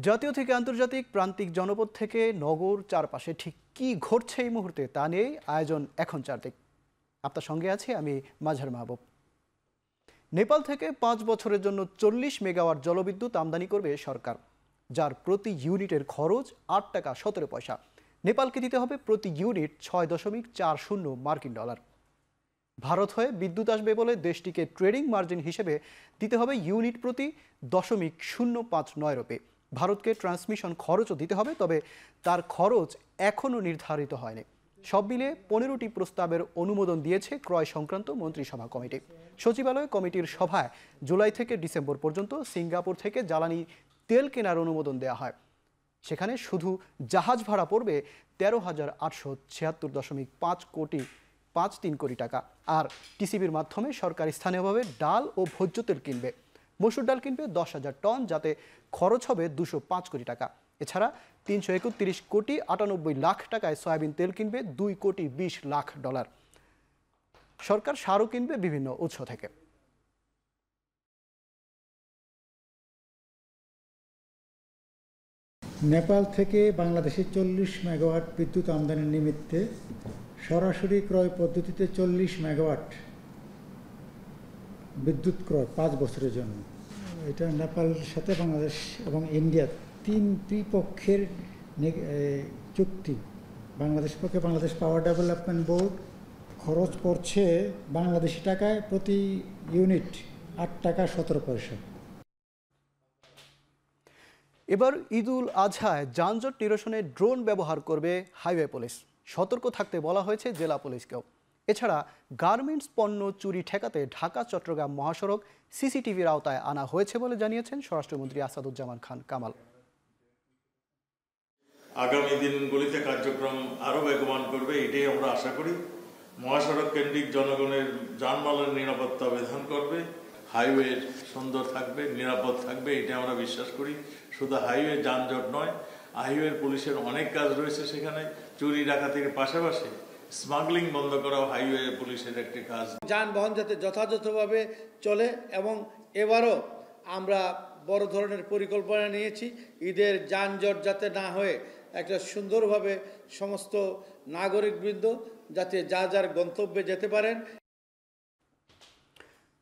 জাতীয় থেকে আন্তর্জাতিক প্রান্তিক জনপদ থেকে নগর চারপাশে ঠিক কি ঘটছে এই মুহূর্তে তা নিয়ে আয়োজন এখন চারদিক। আপনার সঙ্গে আছি আমি মাঝার মাহবুব। নেপাল থেকে 5 বছরের জন্য 40 মেগাওয়াট জলবিদ্যুৎ আমদানি করবে সরকার, যার প্রতি ইউনিটের খরচ 8 টাকা 17 পয়সা। নেপালকে দিতে হবে প্রতি ইউনিট 6.40 মার্কিন ডলার। ভারত হয়ে বিদ্যুৎ আসবে বলে দেশটিকে ট্রেডিং মার্জিন হিসেবে দিতে হবে ইউনিট প্রতি 0.059 রুপি। ভারতকে ট্রান্সমিশন খরচও দিতে হবে, তবে তার খরচ এখনও নির্ধারিত হয়নি। সব মিলে 15টি প্রস্তাবের অনুমোদন দিয়েছে ক্রয় সংক্রান্ত মন্ত্রিসভা কমিটি। সচিবালয় কমিটির সভায় জুলাই থেকে ডিসেম্বর পর্যন্ত সিঙ্গাপুর থেকে জ্বালানি তেল কেনার অনুমোদন দেওয়া হয়। সেখানে শুধু জাহাজ ভাড়া পড়বে 13,876.53 কোটি টাকা। আর টিসিবির মাধ্যমে সরকার স্থানীয়ভাবে ডাল ও ভোজ্য তেল কিনবে। মসুর ডাল কিনবে 10,000 টন, যাতে খরচ হবে 205 কোটি টাকা। এছাড়া 331.98 কোটি টাকায় সয়াবিন তেল কিনবে 2,20 কোটি ডলার। সরকার সারও কিনবে বিভিন্ন উৎস থেকে। নেপাল থেকে বাংলাদেশে 40 মেগাওয়াট বিদ্যুৎ আমদানির নিমিত্তে সরাসরি ক্রয় পদ্ধতিতে 40 মেগাওয়াট বিদ্যুৎ ক্রয় 5 বছরের জন্য। এটা নেপালের সাথে বাংলাদেশ এবং ইন্ডিয়া 3 ত্রিপক্ষের চুক্তি। বাংলাদেশ পক্ষে বাংলাদেশ পাওয়ার ডেভেলপমেন্ট বোর্ড খরচ পড়ছে বাংলাদেশি টাকায় প্রতি ইউনিট 8 টাকা 17 পয়সা। এবার ঈদুল আজহায় যানজট নিরসনে ড্রোন ব্যবহার করবে হাইওয়ে পুলিশ। সতর্ক থাকতে বলা হয়েছে জেলা পুলিশকেও। এছাড়া গার্মেন্টস পণ্য চুরি ঠেকাতে ঢাকা চট্টগ্রাম মহাসড়ক সিসিটিভির আওতায় আনা হয়েছে বলে জানিয়েছেন স্বরাষ্ট্রমন্ত্রী আসাদুজ্জামান খান কামাল। আগামী দিনগুলিতে কার্যক্রম আরও বেগবান করবে, এটাই আমরা আশা করি। মহাসড়ক কেন্দ্রিক জনগণের যানবাহনের নিরাপত্তা বিধান করবে, হাইওয়ে সুন্দর থাকবে, নিরাপদ থাকবে, এটা আমরা বিশ্বাস করি। শুধু হাইওয়ে যানজট নয়, হাইওয়ের পুলিশের অনেক কাজ রয়েছে সেখানে। চুরি ডাকাতির পাশাপাশি স্মাগলিং বন্ধ করাও হাইওয়ে পুলিশের একটি কাজ। যানবাহন যাতে যথাযথভাবে চলে, এবং এবারও আমরা বড় ধরনের পরিকল্পনা নিয়েছি ঈদের যানজট যাতে না হয়ে একটা সুন্দরভাবে সমস্ত নাগরিকবৃন্দ যাতে যার গন্তব্যে যেতে পারেন।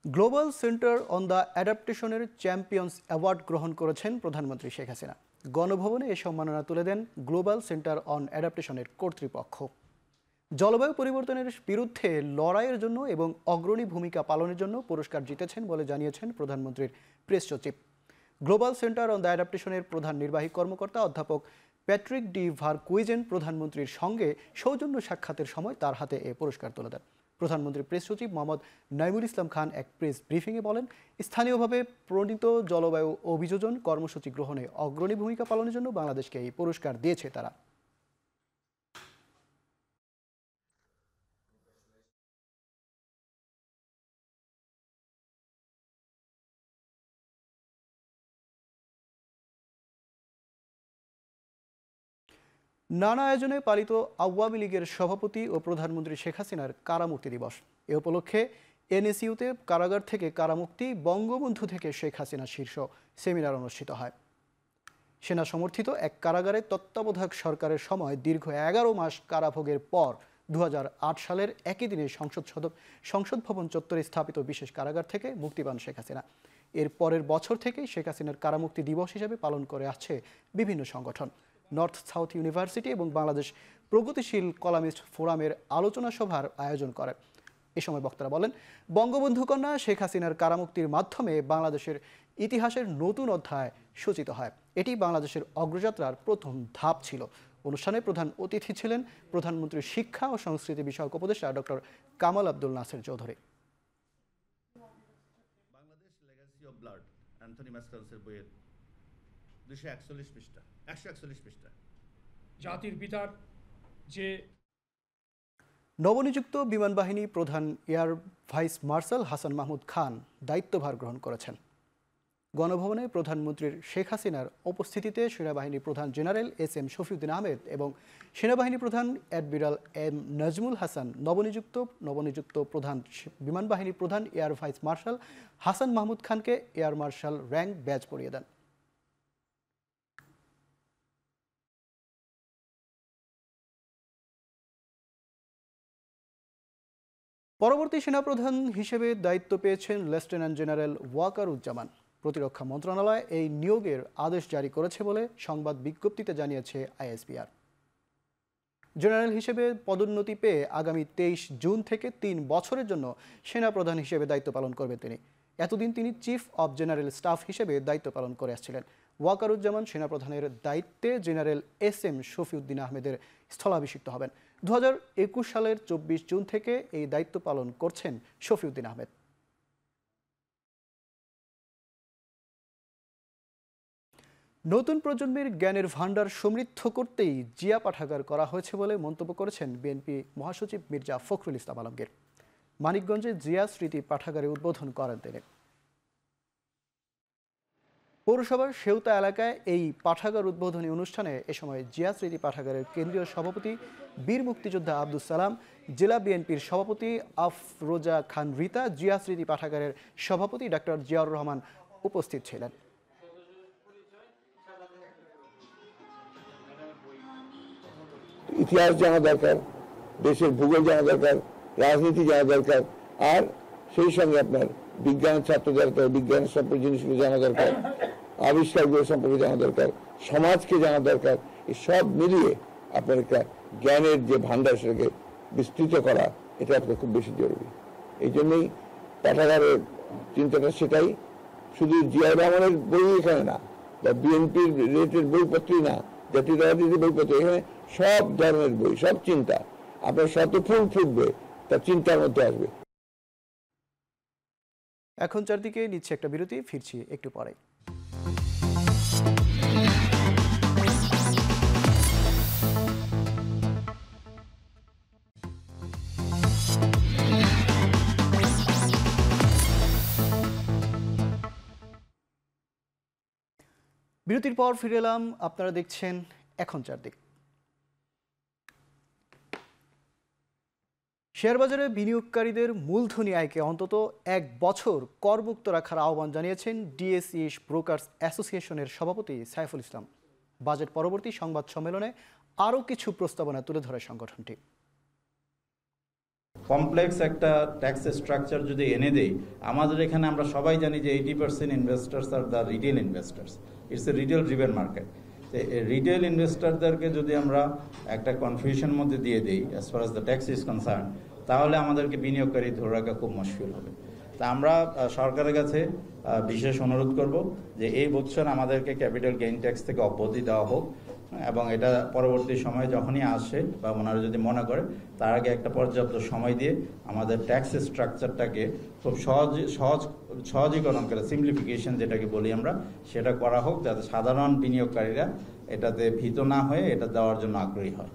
গ্লোবাল সেন্টার অন দ্য অ্যাডাপ্টেশনের চ্যাম্পিয়ন্স অ্যাওয়ার্ড গ্রহণ করেছেন প্রধানমন্ত্রী শেখ হাসিনা। গণভবনে এই সম্মাননা তুলে দেন গ্লোবাল সেন্টার অন অ্যাডাপ্টেশনের কর্তৃপক্ষ। জলবায়ু পরিবর্তনের বিরুদ্ধে লড়াইয়ের জন্য এবং অগ্রণী ভূমিকা পালনের জন্য পুরস্কার জিতেছেন বলে জানিয়েছেন প্রধানমন্ত্রীর প্রেস সচিব। গ্লোবাল সেন্টার অন দ্য অ্যাডাপ্টেশনের প্রধান নির্বাহী কর্মকর্তা অধ্যাপক প্যাট্রিক ডি ভারকুইজেন প্রধানমন্ত্রীর সঙ্গে সৌজন্য সাক্ষাতের সময় তার হাতে এ পুরস্কার তুলে দেন। প্রধানমন্ত্রীর প্রেস সচিব মোহাম্মদ নাইমুল ইসলাম খান এক প্রেস ব্রিফিংয়ে বলেন, স্থানীয়ভাবে প্রণীত জলবায়ু অভিযোজন কর্মসূচি গ্রহণে অগ্রণী ভূমিকা পালনের জন্য বাংলাদেশকে এই পুরস্কার দিয়েছে তারা। নানা আয়োজনে পালিত আওয়ামী লীগের সভাপতি ও প্রধানমন্ত্রী শেখ হাসিনার কারামুক্তি দিবস। এ উপলক্ষে এনএসইউতে কারাগার থেকে কারামুক্তি, বঙ্গবন্ধু থেকে শেখ হাসিনা শীর্ষ সেমিনার অনুষ্ঠিত হয়। সেনা সমর্থিত এক কারাগারে তত্ত্বাবধায়ক সরকারের সময় দীর্ঘ 11 মাস কারাভোগের পর 2008 সালের একই দিনে সংসদ ভবন চত্বরে স্থাপিত বিশেষ কারাগার থেকে মুক্তি পান শেখ হাসিনা। এর পরের বছর থেকেই শেখ হাসিনার কারামুক্তি দিবস হিসেবে পালন করে আসছে বিভিন্ন সংগঠন। নর্থ সাউথ ইউনিভার্সিটি এবং বাংলাদেশ প্রগতিশীল কলামিস্ট ফোরামের আলোচনা সভার আয়োজন করে। এ সময় বক্তারা বলেন, বঙ্গবন্ধু কন্যা শেখ হাসিনার কারামুক্তির মাধ্যমে বাংলাদেশের ইতিহাসের নতুন অধ্যায় সূচিত হয়। এটি বাংলাদেশের অগ্রযাত্রার প্রথম ধাপ ছিল। অনুষ্ঠানে প্রধান অতিথি ছিলেন প্রধানমন্ত্রীর শিক্ষা ও সংস্কৃতি বিষয়ক উপদেষ্টা doctor Kamal Abdul Naser Chowdhury. Bangladesh legacy of blood Anthony ম্যাসকালসের বইয়ের 241 পৃষ্ঠা, 141 পৃষ্ঠা। জাতির পিতার যে নবনিযুক্ত বিমান বাহিনী প্রধান air vice marshal Hasan Mahmud Khan দায়িত্বভার গ্রহণ করেছেন। গণভবনে প্রধানমন্ত্রীর শেখ হাসিনার উপস্থিতিতে সেনাবাহিনী প্রধান জেনারেল এস.এম. শফিউদ্দিন আহমেদ এবং সেনাবাহিনী প্রধান অ্যাডমিরাল এম নাজমুল হাসান নবনিযুক্ত প্রধান বিমান বাহিনী প্রধান air vice marshal Hasan Mahmud খানকে এয়ার মার্শাল র্যাঙ্ক ব্যাজ পরিয়ে দেন। পরবর্তী সেনাপ্রধান হিসেবে দায়িত্ব পেয়েছেন লেফটেন্যান্ট জেনারেল ওয়াকারুজ্জামান। প্রতিরক্ষা মন্ত্রণালয় এই নিয়োগের আদেশ জারি করেছে বলে সংবাদ বিজ্ঞপ্তিতে জানিয়েছে আইএসপিআর। জেনারেল হিসেবে পদোন্নতি পেয়ে আগামী 23 জুন থেকে 3 বছরের জন্য সেনাপ্রধান হিসেবে দায়িত্ব পালন করবেন তিনি। এতদিন তিনি চিফ অব জেনারেল স্টাফ হিসেবে দায়িত্ব পালন করে আসছিলেন। ওয়াকারুজ্জামান সেনাপ্রধানের দায়িত্বে জেনারেল SM শফিউদ্দিন আহমেদের স্থলাভিষিক্ত হবেন। 2021 সালের 24 জুন থেকে এই দায়িত্ব পালন করছেন শফিউদ্দিন আহমেদ। নতুন প্রজন্মের জ্ঞানের ভাণ্ডার সমৃদ্ধ করতেই জিয়া পাঠাগার করা হয়েছে বলে মন্তব্য করেছেন বিএনপি মহাসচিব মির্জা ফখরুল ইসলাম আলমগীর। মানিকগঞ্জে জিয়া স্মৃতি পাঠাগারের উদ্বোধন করেন তিনি। পৌরসভার সেউতা এলাকায় এই পাঠাগার উদ্বোধনী অনুষ্ঠানে এ সময় জিয়া স্মৃতি পাঠাগারের কেন্দ্রীয় সভাপতি বীর মুক্তিযোদ্ধা আব্দুস সালাম, জেলা বিএনপির সভাপতি আফরোজা খান রিতা, জিয়া স্মৃতি পাঠাগারের সভাপতি ডাক্তার জিয়াউর রহমান উপস্থিত ছিলেন। ইতিহাস জানা দরকার, দেশের ভূগোল জানা দরকার, রাজনীতি জানা দরকার, আর সেই সঙ্গে আপনার বিজ্ঞানের ছাত্র দরকার, বিজ্ঞানের সম্পর্কে জিনিসগুলো জানা দরকার, আবিষ্কারগুলো সম্পর্কে জানা দরকার, সমাজকে জানা দরকার। এই সব মিলিয়ে আপনার একটা জ্ঞানের যে ভান্ডার সেটাকে বিস্তৃত করা, এটা আপনার খুব বেশি জরুরি। এই জন্যই পাঠাগারের চিন্তাটা সেটাই। শুধু জিয়াউর রহমানের বই এখানে না, বা বিএনপির রিলেটেড বইপত্রই না, জাতীয় রাজনীতির বইপত্র, এখানে সব ধরনের বই, সব চিন্তা আপনার শত ফুল ফুটবে, তার চিন্তার মধ্যে আসবে। এখন চারদিকে নিচ্ছে একটা বিরতি, ফিরছি একটু পরে। বিরতির পর ফিরে এলাম। আপনারা দেখছেন এখন চারদিক। শেয়ারবাজারে বিনিয়োগকারীদের মূলধনী আয়কে অন্তত 1 বছর করমুক্ত রাখার আহ্বান জানিয়েছেন ডিএসই ব্রোকার্স অ্যাসোসিয়েশনের সভাপতি সাইফুল ইসলাম। বাজেট পরবর্তী সংবাদ সম্মেলনে আরও কিছু প্রস্তাবনা তুলে ধরে সংগঠনটি। কমপ্লেক্স একটা ট্যাক্স স্ট্রাকচার যদি এনে দেই, আমাদের এখানে আমরা সবাই জানি যে 80% investors are the retail investors. It's a retail driven market. Retail ইনভেস্টারদেরকে যদি আমরা একটা কনফিউশন মধ্যে দিয়ে দিই as far as the tax is concern, তাহলে আমাদেরকে বিনিয়োগকারী ধরে রাখা খুব মুশকিল হবে। তা আমরা সরকারের কাছে বিশেষ অনুরোধ করব যে এই বছর আমাদেরকে ক্যাপিটাল গেইন ট্যাক্স থেকে অব্যাহতি দেওয়া হোক, এবং এটা পরবর্তী সময়ে যখনই আসে বা ওনারা যদি মনে করে, তার আগে একটা পর্যাপ্ত সময় দিয়ে আমাদের ট্যাক্স স্ট্রাকচারটাকে খুব সহজীকরণ করে, সিম্পলিফিকেশন যেটাকে বলি আমরা, সেটা করা হোক, যাতে সাধারণ বিনিয়োগকারীরা এটাতে ভীত না হয়ে এটা দেওয়ার জন্য আগ্রহী হয়।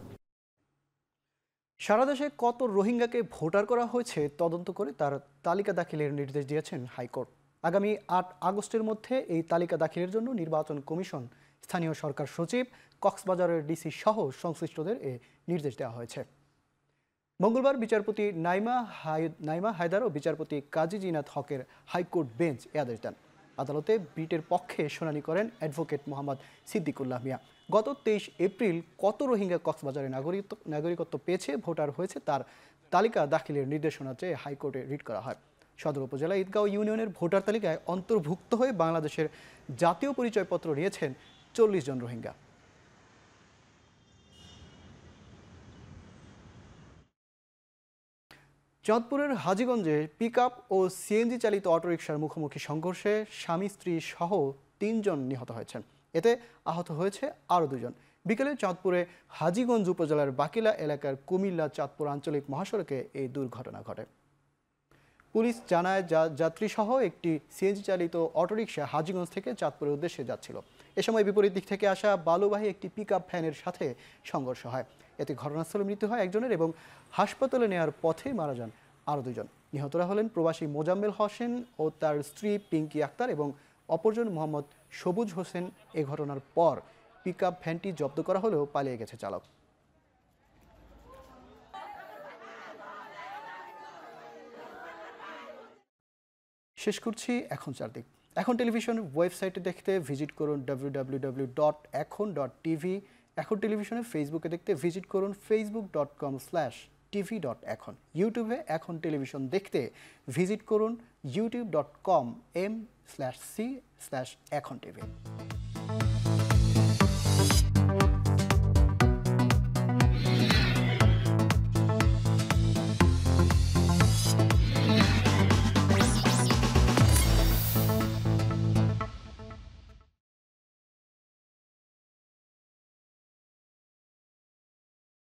সারা দেশে কত রোহিঙ্গাকে ভোটার করা হয়েছে তদন্ত করে তার তালিকা দাখিলের নির্দেশ দিয়েছেন হাইকোর্ট। আগামী 8 আগস্টের মধ্যে এই তালিকা দাখিলের জন্য নির্বাচন কমিশন, স্থানীয় সরকার সচিব, কক্সবাজারের ডিসি সহ সংশ্লিষ্টদের এ নির্দেশ দেওয়া হয়েছে। মঙ্গলবার বিচারপতি নাইমা হায়দার ও বিচারপতি কাজী জিনাত হকের হাইকোর্ট বেঞ্চ এ আদেশ দেন। আদালতে ব্রিটের পক্ষে শুনানি করেন অ্যাডভোকেট মোহাম্মদ সিদ্দিকুল্লাহ মিয়া। গত 23 এপ্রিল কত রোহিঙ্গা কক্সবাজারে নাগরিকত্ব পেয়েছে, ভোটার হয়েছে, তার তালিকা দাখিলের নির্দেশনা চেয়ে হাইকোর্টে রিট করা হয়। সদর উপজেলা ঈদগাঁও ইউনিয়নের ভোটার তালিকায় অন্তর্ভুক্ত হয়ে বাংলাদেশের জাতীয় পরিচয়পত্র নিয়েছেন 40 জন রোহিঙ্গা। চাঁদপুরের হাজীগঞ্জে পিকআপ ও সিএনজি চালিত অটোরিকশার মুখোমুখি সংঘর্ষে স্বামী স্ত্রী সহ 3 জন নিহত হয়েছেন। এতে আহত হয়েছে আরও 2 জন। বিকেলে চাঁদপুরে হাজীগঞ্জ উপজেলার বাকিলা এলাকার কুমিল্লা চাঁদপুর আঞ্চলিক মহাসড়কে এই দুর্ঘটনা ঘটে। পুলিশ জানায় যাত্রীসহ একটি সিএনজি চালিত অটোরিকশা হাজীগঞ্জ থেকে চাঁদপুরের উদ্দেশ্যে যাচ্ছিল। এ সময় বিপরীত দিক থেকে আসা বালুবাহী একটি পিকআপ ভ্যানের সাথে সংঘর্ষ হয়। এতে ঘটনাস্থলে মৃত্যু হয় একজনের এবং হাসপাতালে নেওয়ার পথে মারা যান আরও 2 জন। নিহতরা হলেন প্রবাসী মোজাম্মেল হোসেন ও তার স্ত্রী পিঙ্কি আক্তার এবং অপরজন মোহাম্মদ সবুজ হোসেন। এ ঘটনার পর পিকআপ ভ্যানটি জব্দ করা হলেও পালিয়ে গেছে চালক। শেষ করছি এখন চারদিক। এখন টেলিভিশন ওয়েবসাইটে দেখতে ভিজিট করুন www.ekhon.tv। এখন টেলিভিশনে ফেসবুকে দেখতে ভিজিট করুন facebook.com/tvn। tv.এখন। ইউটিউবে এখন টেলিভিশন দেখতে ভিজিট করুন youtube.com/c/এখন tv।